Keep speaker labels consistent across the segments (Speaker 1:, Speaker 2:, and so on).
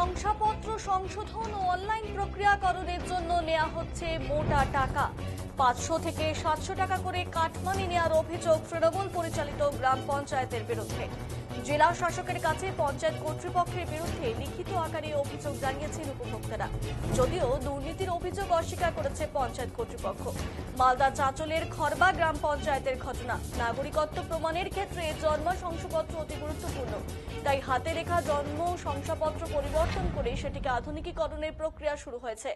Speaker 1: শংসাপত্র সংশোধন ও অনলাইন প্রক্রিয়াকরণের জন্য নেওয়া হচ্ছে মোটা টাকা। 500 থেকে 700 টাকা করে কাটমানি নেওয়ার অভিযোগ তৃণমূল পরিচালিত গ্রাম পঞ্চায়েতের বিরুদ্ধে। জেলা শাসকের কাছে পঞ্চায়েত কর্তৃপক্ষের বিরুদ্ধে লিখিত আকারে অভিযোগ জানিয়েছেন উপভোক্তারা। যদিও দুর্নীতির অভিযোগ অস্বীকার করেছে পঞ্চায়েত কর্তৃপক্ষ। মালদা চাঁচলের খরবা গ্রাম পঞ্চায়েতের ঘটনা। নাগরিকত্ব প্রমাণের ক্ষেত্রে জন্ম শংসাপত্র অতি গুরুত্বপূর্ণ, তাই হাতে লেখা জন্ম শংসাপত্র পরিবর্তন করে সেটিকে আধুনিকীকরণের প্রক্রিয়া শুরু হয়েছে।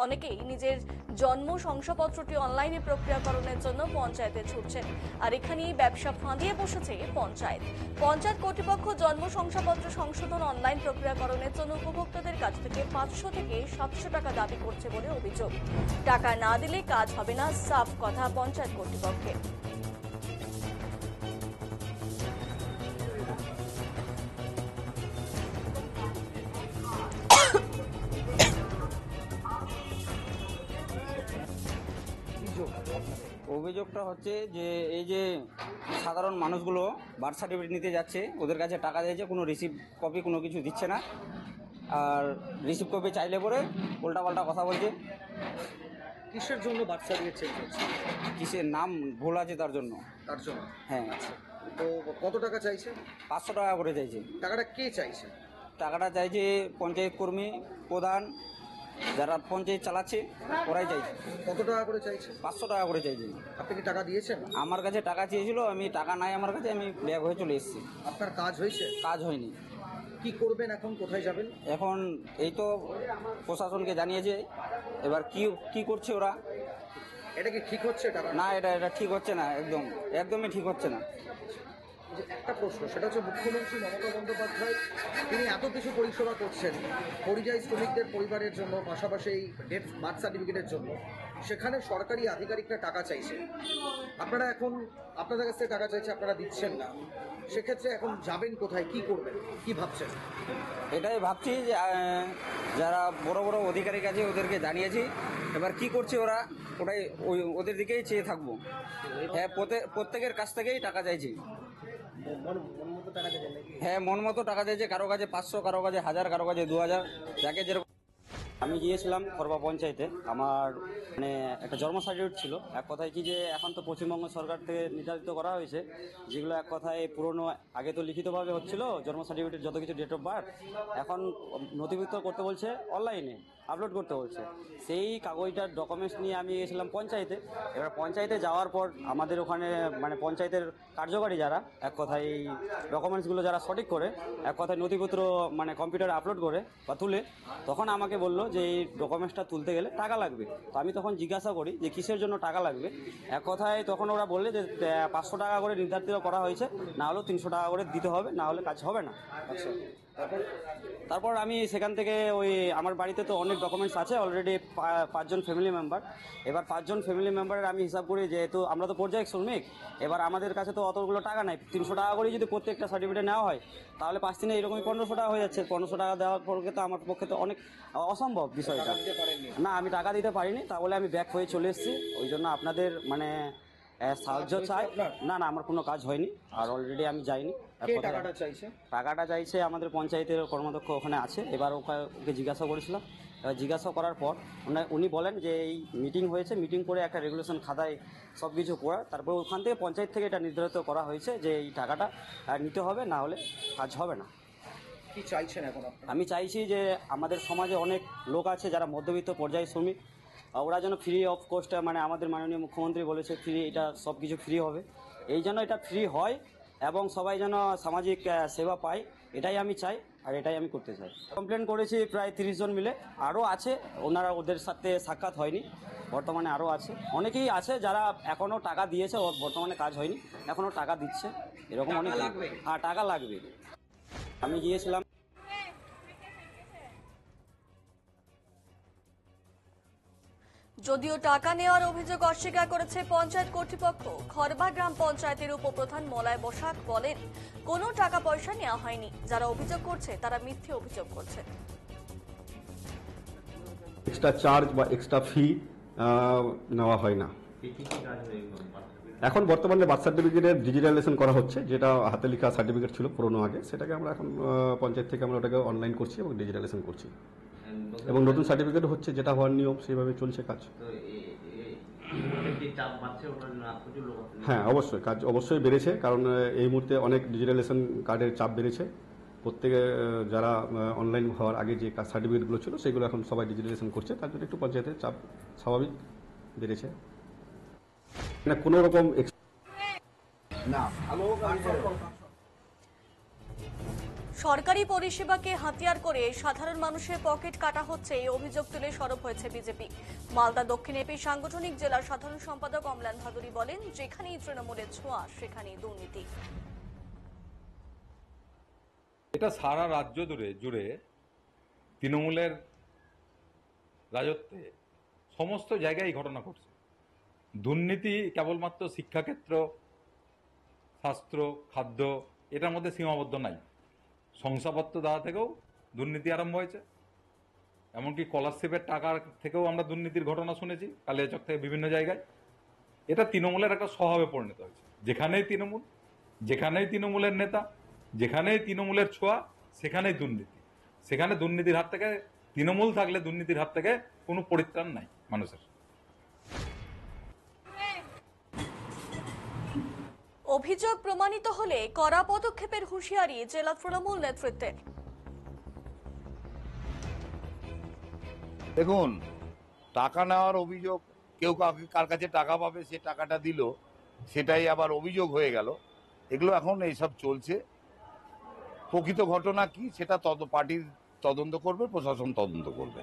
Speaker 1: অনেকেই নিজের জন্ম শংসাপত্রটি অনলাইনে প্রক্রিয়াকরণের জন্য পঞ্চায়েতে ছুটছেন, আর এখানেই ব্যবসা ফাঁদিয়ে বসেছে পঞ্চায়েত। পঞ্চায়েত কর্তৃপক্ষ জন্ম শংসাপত্র সংশোধন অনলাইন প্রক্রিয়াকরণের জন্য উপভোক্তাদের কাছ থেকে 500 থেকে 700 টাকা দাবি করছে বলে অভিযোগ। টাকা না দিলে কাজ হবে না, সাফ কথা পঞ্চায়েত কর্তৃপক্ষের।
Speaker 2: অভিযোগটা হচ্ছে যে এই যে সাধারণ মানুষগুলো বার্থ সার্টিফিকেট নিতে যাচ্ছে, ওদের কাছে টাকা দিয়েছে, কোনো রিসিভ কপি কোনো কিছু দিচ্ছে না, আর রিসিভ কপি চাইলে পরে উল্টাপাল্টা কথা বলছে।
Speaker 3: কিসের জন্য বার্থ সার্টিফিকেট চেঞ্জ হচ্ছে?
Speaker 2: কিসের নাম ভুল আছে তার জন্য।
Speaker 3: তার জন্য?
Speaker 2: হ্যাঁ।
Speaker 3: তো কত টাকা চাইছে?
Speaker 2: 500 টাকা করে চাইছে।
Speaker 3: টাকাটা কে চাইছে?
Speaker 2: টাকাটা চাইছে পঞ্চায়েত কর্মী, প্রধান, যারা পঞ্চায়েত চালাচ্ছে ওরাই চাইছে।
Speaker 3: কত টাকা করে চাইছে?
Speaker 2: 500 টাকা করে চাইছে।
Speaker 3: আপনি কি টাকা দিয়েছেন?
Speaker 2: আমার কাছে টাকা চেয়েছিল, আমি টাকা নাই আমার কাছে, আমি ব্যাগ হয়ে চলে এসেছি।
Speaker 3: আপনার কাজ হয়েছে?
Speaker 2: কাজ হয়নি।
Speaker 3: কি করবেন এখন? কোথায় যাবেন?
Speaker 2: এখন এই তো প্রশাসনকে জানিয়েছে, এবার কি করছে ওরা।
Speaker 3: এটা কি ঠিক হচ্ছে টাকা?
Speaker 2: না, এটা ঠিক হচ্ছে না, একদমই ঠিক হচ্ছে না।
Speaker 3: যে একটা প্রশ্ন, সেটা হচ্ছে মুখ্যমন্ত্রী মমতা বন্দ্যোপাধ্যায় তিনি এত কিছু পরিষেবা করছেন পরিযায়ী শ্রমিকদের পরিবারের জন্য, পাশাপাশি এই ডেথ বার্থ সার্টিফিকেটের জন্য, সেখানে সরকারি আধিকারিকরা টাকা চাইছে, আপনারা এখন আপনাদের কাছ থেকে টাকা চাইছে, আপনারা দিচ্ছেন না, সেক্ষেত্রে এখন যাবেন কোথায়, কি করবেন, কি ভাবছেন?
Speaker 2: এটাই ভাবছি যে যারা বড় বড় অধিকারী আছে ওদেরকে জানিয়েছি, এবার কি করছে ওরা, ওদের দিকেই চেয়ে থাকবো। হ্যাঁ, প্রত্যেকের কাছ থেকেই টাকা চাইছি। হ্যাঁ, মন মতো টাকা চাইছে, কারো কাছে 500, কারো কাছে 1000, কারো কাছে 2000, যাকে যেরকম। আমি গিয়েছিলাম খরবা পঞ্চায়েতে, আমার মানে একটা জন্ম সার্টিফিকেট ছিল। এক কথায় কি যে এখন তো পশ্চিমবঙ্গ সরকার থেকে নির্ধারিত করা হয়েছে, যেগুলো এক কথায় পুরনো, আগে তো লিখিতভাবে হচ্ছিল জন্ম সার্টিফিকেট, যত কিছু ডেট অফ বার্থ, এখন নথিভুক্ত করতে বলছে, অনলাইনে আপলোড করতে বলছে। সেই কাগজটার ডকুমেন্টস নিয়ে আমি গিয়েছিলাম পঞ্চায়েতে। এবার পঞ্চায়েতে যাওয়ার পর আমাদের ওখানে মানে পঞ্চায়েতের কার্যকারী যারা এক কথায় এই ডকুমেন্টসগুলো যারা সঠিক করে, এক কথায় নথিপত্র মানে কম্পিউটারে আপলোড করে বা তুলে, তখন আমাকে বললো যে এই ডকুমেন্টসটা তুলতে গেলে টাকা লাগবে। তো আমি তখন জিজ্ঞাসা করি যে কিসের জন্য টাকা লাগবে। এক কথায় তখন ওরা বললে যে 500 টাকা করে নির্ধারিত করা হয়েছে, না হলেও 300 টাকা করে দিতে হবে, না হলে কাজ হবে না।
Speaker 3: আচ্ছা,
Speaker 2: তারপর আমি সেখান থেকে ওই আমার বাড়িতে তো অনেক ডকুমেন্টস আছে অলরেডি, 5 জন ফ্যামিলি মেম্বার। এবার 5 জন ফ্যামিলি মেম্বারের আমি হিসাব করি, যেহেতু আমরা তো পর্যায়িক শ্রমিক, এবার আমাদের কাছে তো অতগুলো টাকা নাই। 300 টাকা করে যদি প্রত্যেকটা সার্টিফিকেট নেওয়া হয়, তাহলে 5 দিনে এরকমই 1500 টাকা হয়ে যাচ্ছে। 1500 টাকা দেওয়ার পক্ষে তো আমার পক্ষে তো অনেক অসম্ভব বিষয়টা। না, আমি টাকা দিতে পারিনি, তাহলে আমি ব্যাক হয়ে চলে এসেছি। ওই জন্য আপনাদের মানে সাহায্য চাই। না, আমার কোনো কাজ হয়নি, আর অলরেডি আমি যাইনি। টাকাটা চাইছে আমাদের পঞ্চায়েতের কর্মাধ্যক্ষ ওখানে আছে। এবার ওকে জিজ্ঞাসা করেছিলাম, এবার জিজ্ঞাসা করার পর উনি বলেন যে এই মিটিং হয়েছে, মিটিং করে একটা রেগুলেশন খাতায় সব কিছু করা, তারপর ওখান থেকে পঞ্চায়েত থেকে এটা নির্ধারিত করা হয়েছে যে এই টাকাটা নিতে হবে, না হলে কাজ হবে না।
Speaker 3: কি চাইছেন এখন?
Speaker 2: আমি চাইছি যে আমাদের সমাজে অনেক লোক আছে যারা মধ্যবিত্ত পর্যায় শ্রমিক, ওরা যেন ফ্রি অফ কস্ট, মানে আমাদের মাননীয় মুখ্যমন্ত্রী বলেছে ফ্রি, এটা সব কিছু ফ্রি হবে, এই জন্য এটা ফ্রি হয় এবং সবাই যেন সামাজিক সেবা পায়, এটাই আমি চাই, আর এটাই আমি করতে চাই। কমপ্লেন করেছি প্রায় 30 জন মিলে, আরও আছে, ওদের সাথে সাক্ষাৎ হয়নি, বর্তমানে আরও আছে, অনেকেই আছে যারা এখনও টাকা দিয়েছে, বর্তমানে কাজ হয়নি, এখনও টাকা দিচ্ছে, এরকম অনেক। হ্যাঁ, টাকা লাগবে। আমি গিয়েছিলাম।
Speaker 1: যদিও টাকা নেওয়ার অভিযোগ অস্বীকার করেছে পঞ্চায়েত কর্তৃপক্ষ, খরবা গ্রাম পঞ্চায়েতের উপপ্রধান মলয় বসাক বলেন, কোনো টাকা পয়সা নেওয়া হয়নি। যারা অভিযোগ করছে তারা মিথ্যে অভিযোগ করছে।
Speaker 4: এক্সট্রা চার্জ বা এক্সট্রা ফি নেওয়া হয় না। এখন বর্তমানে বার্থ সার্টিফিকেটের ডিজিটালাইজেশন করা হচ্ছে, যেটা হাতে লেখা সার্টিফিকেট ছিল পুরনো আগে, সেটাকে আমরা এখন পঞ্চায়েত থেকে আমরা ওটাকে অনলাইন করছি এবং ডিজিটালাইজেশন করছি, এবং নতুন সার্টিফিকেট হচ্ছে, যেটা হওয়ার নিয়ম সেইভাবে চলছে কাজ। হ্যাঁ, অবশ্যই কাজ অবশ্যই বেড়েছে, কারণ এই মুহূর্তে অনেক ডিজিটালাইজেশন কার্ডের চাপ বেড়েছে। প্রত্যেকে যারা অনলাইন হওয়ার আগে যে সার্টিফিকেটগুলো ছিল সেগুলো এখন সবাই ডিজিটালাইজেশন করছে, তার জন্য একটু পঞ্চায়েতের চাপ স্বাভাবিক বেড়েছে। মানে কোনো রকম
Speaker 1: সরকারি পরিষেবাকে হাতিয়ার করে সাধারণ মানুষের পকেট কাটা হচ্ছে, এই অভিযোগ তুলে সরব হয়েছে বিজেপি। মালদা দক্ষিণ এপি সাংগঠনিক জেলার সাধারণ সম্পাদক অম্লান ভাদুরী বলেন, যেখানেই তৃণমূলের ছোঁয়া সেখানেই দুর্নীতি।
Speaker 5: এটা সারা রাজ্য জুড়ে তৃণমূলের রাজত্বে সমস্ত জায়গায় ঘটনা ঘটছে। দুর্নীতি কেবলমাত্র শিক্ষাক্ষেত্র, স্বাস্থ্য, খাদ্য এটার মধ্যে সীমাবদ্ধ নাই। শংসাপত্র দেওয়া থেকেও দুর্নীতি আরম্ভ হয়েছে, এমনকি স্কলারশিপের টাকার থেকেও আমরা দুর্নীতির ঘটনা শুনেছি কালিয়াচক থেকে বিভিন্ন জায়গায়। এটা তৃণমূলের একটা স্বভাবে পরিণত হয়েছে। যেখানেই তৃণমূল, যেখানেই তৃণমূলের নেতা, যেখানেই তৃণমূলের ছোঁয়া সেখানেই দুর্নীতি। সেখানে দুর্নীতির হাত থেকে, তৃণমূল থাকলে দুর্নীতির হাত থেকে কোনো পরিত্রাণ নাই মানুষের।
Speaker 1: অভিযোগ প্রমাণিত হলে কড়া পদক্ষেপের হুঁশিয়ারি জেলা তৃণমূল নেতৃত্বের।
Speaker 6: দেখুন, টাকা নেওয়ার অভিযোগ, কেউ কার কাছে টাকা পাবে সে টাকাটা দিল, সেটাই আবার অভিযোগ হয়ে গেল। এগুলো এখন এইসব চলছে। প্রকৃত ঘটনা কি সেটা পার্টির তদন্ত করবে, প্রশাসন তদন্ত করবে।